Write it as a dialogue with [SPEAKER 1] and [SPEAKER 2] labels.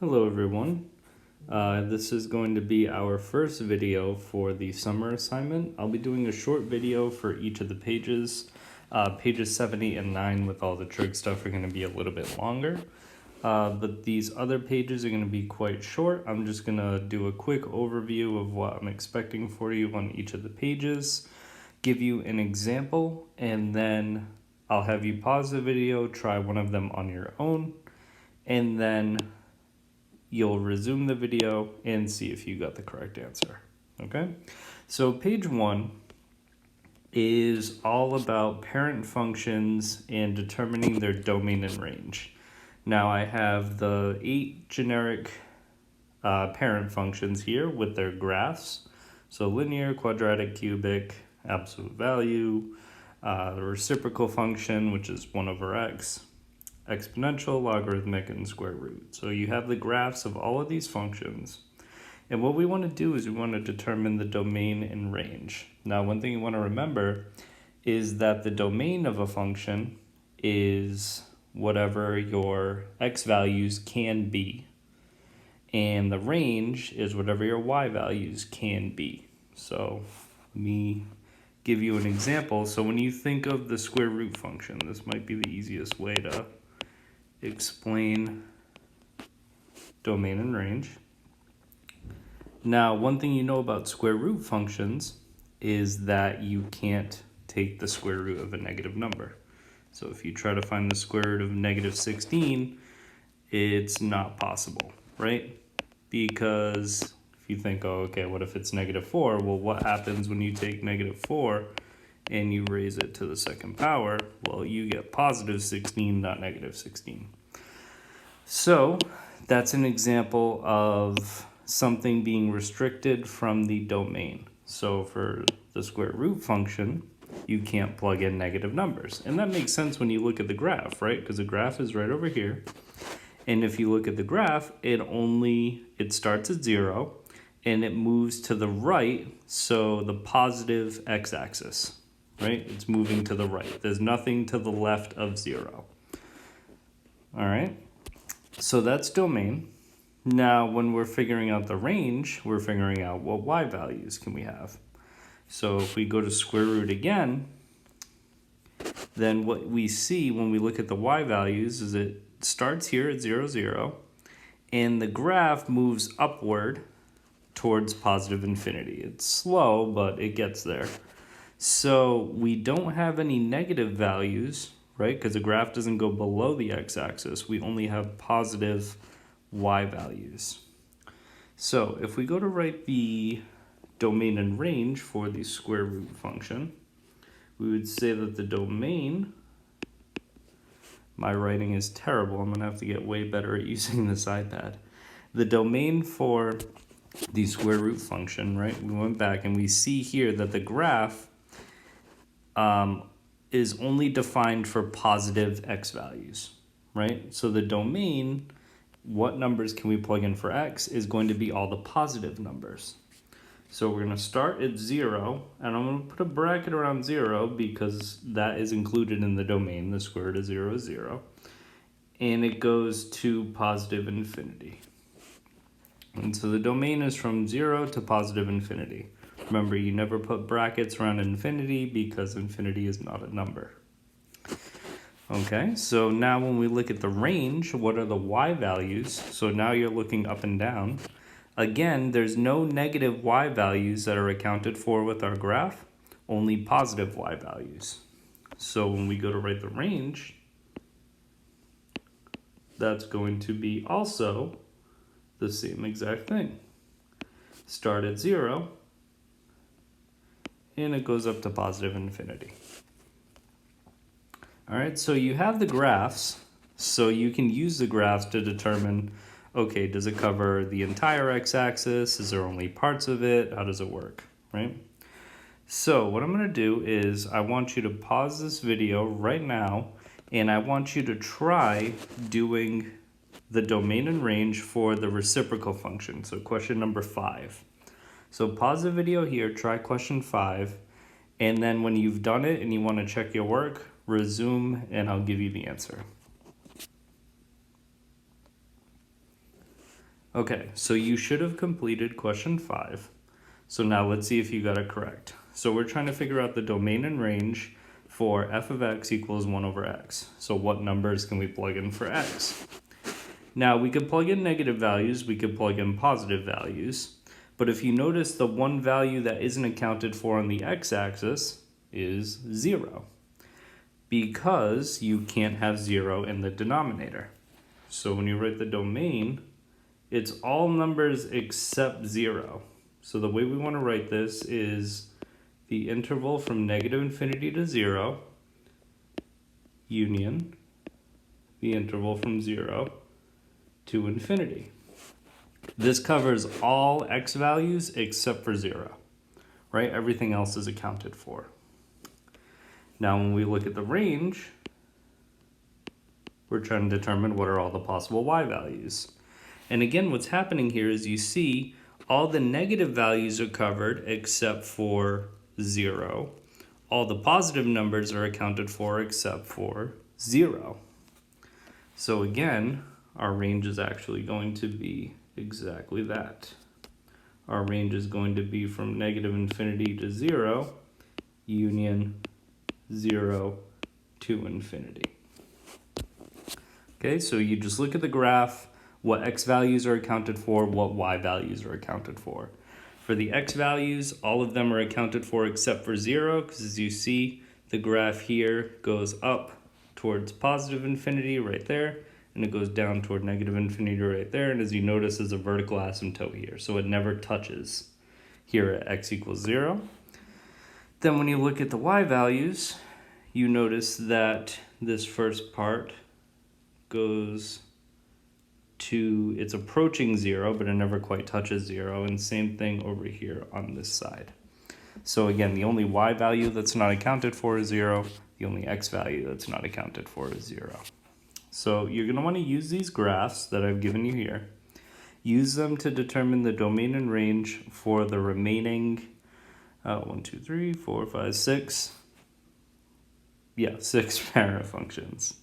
[SPEAKER 1] Hello everyone. This is going to be our first video for the summer assignment. I'll be doing a short video for each of the pages. Pages 7, 8, and 9 with all the trig stuff are going to be a little bit longer. But these other pages are going to be quite short. I'm just going to do a quick overview of what I'm expecting for you on each of the pages, give you an example, and then I'll have you pause the video, try one of them on your own, and then you'll resume the video and see if you got the correct answer. Okay, so page 1 is all about parent functions and determining their domain and range. Now I have the 8 generic parent functions here with their graphs. So linear, quadratic, cubic, absolute value, the reciprocal function, which is 1 over x, exponential, logarithmic, and square root. So you have the graphs of all of these functions. And what we want to do is we want to determine the domain and range. Now, one thing you want to remember is that the domain of a function is whatever your x values can be. And the range is whatever your y values can be. So let me give you an example. So when you think of the square root function, this might be the easiest way to explain domain and range. Now, one thing you know about square root functions is that you can't take the square root of a negative number. So if you try to find the square root of negative 16, it's not possible, right? Because if you think, oh, okay, what if it's negative 4? Well, what happens when you take negative 4 and you raise it to the second power? Well, you get positive 16, not negative 16. So that's an example of something being restricted from the domain. So for the square root function, you can't plug in negative numbers. And that makes sense when you look at the graph, right? Because the graph is right over here. And if you look at the graph, it starts at 0 and it moves to the right, so the positive x-axis, right? It's moving to the right. There's nothing to the left of 0. All right, so that's domain. Now, when we're figuring out the range, we're figuring out what y values can we have. So if we go to square root again, then what we see when we look at the y values is it starts here at 0, 0, and the graph moves upward towards positive infinity. It's slow, but it gets there. So we don't have any negative values, right? Because the graph doesn't go below the x-axis. We only have positive y values. So if we go to write the domain and range for the square root function, we would say that the domain, my writing is terrible, I'm going to have to get way better at using this iPad. The domain for the square root function, right, we went back and we see here that the graph is only defined for positive x values, right? So the domain, what numbers can we plug in for x, is going to be all the positive numbers. So we're going to start at 0, and I'm going to put a bracket around 0 because that is included in the domain. The square root of 0 is 0. And it goes to positive infinity. And so the domain is from 0 to positive infinity. Remember, you never put brackets around infinity because infinity is not a number. Okay, so now when we look at the range, what are the y values? So now you're looking up and down. Again, there's no negative y values that are accounted for with our graph, only positive y values. So when we go to write the range, that's going to be also the same exact thing. Start at 0, and it goes up to positive infinity. All right, so you have the graphs, so you can use the graphs to determine, okay, does it cover the entire x-axis? Is there only parts of it? How does it work, right? So what I'm going to do is I want you to pause this video right now, and I want you to try doing the domain and range for the reciprocal function. So question number 5. So pause the video here, try question 5, and then when you've done it and you want to check your work, resume and I'll give you the answer. Okay, so you should have completed question 5. So now let's see if you got it correct. So we're trying to figure out the domain and range for f of x equals 1 over x. So what numbers can we plug in for x? Now we could plug in negative values, we could plug in positive values, but if you notice, the one value that isn't accounted for on the x-axis is 0, because you can't have 0 in the denominator. So when you write the domain, it's all numbers except 0. So the way we want to write this is the interval from negative infinity to 0 union the interval from 0 to infinity. This covers all x values except for 0, right? Everything else is accounted for. Now when we look at the range, we're trying to determine what are all the possible y values. And again, what's happening here is you see all the negative values are covered except for 0. All the positive numbers are accounted for except for 0. So again, our range is actually going to be exactly that. Our range is going to be from negative infinity to 0, union 0 to infinity. Okay, so you just look at the graph, what x values are accounted for, what y values are accounted for. For the x values, all of them are accounted for except for 0, because as you see, the graph here goes up towards positive infinity right there, and it goes down toward negative infinity right there, and as you notice, there's a vertical asymptote here, so it never touches here at x equals 0. Then when you look at the y values, you notice that this first part goes to, it's approaching 0, but it never quite touches 0, and same thing over here on this side. So again, the only y value that's not accounted for is 0, the only x value that's not accounted for is 0. So you're going to want to use these graphs that I've given you here. Use them to determine the domain and range for the remaining 6 parent functions.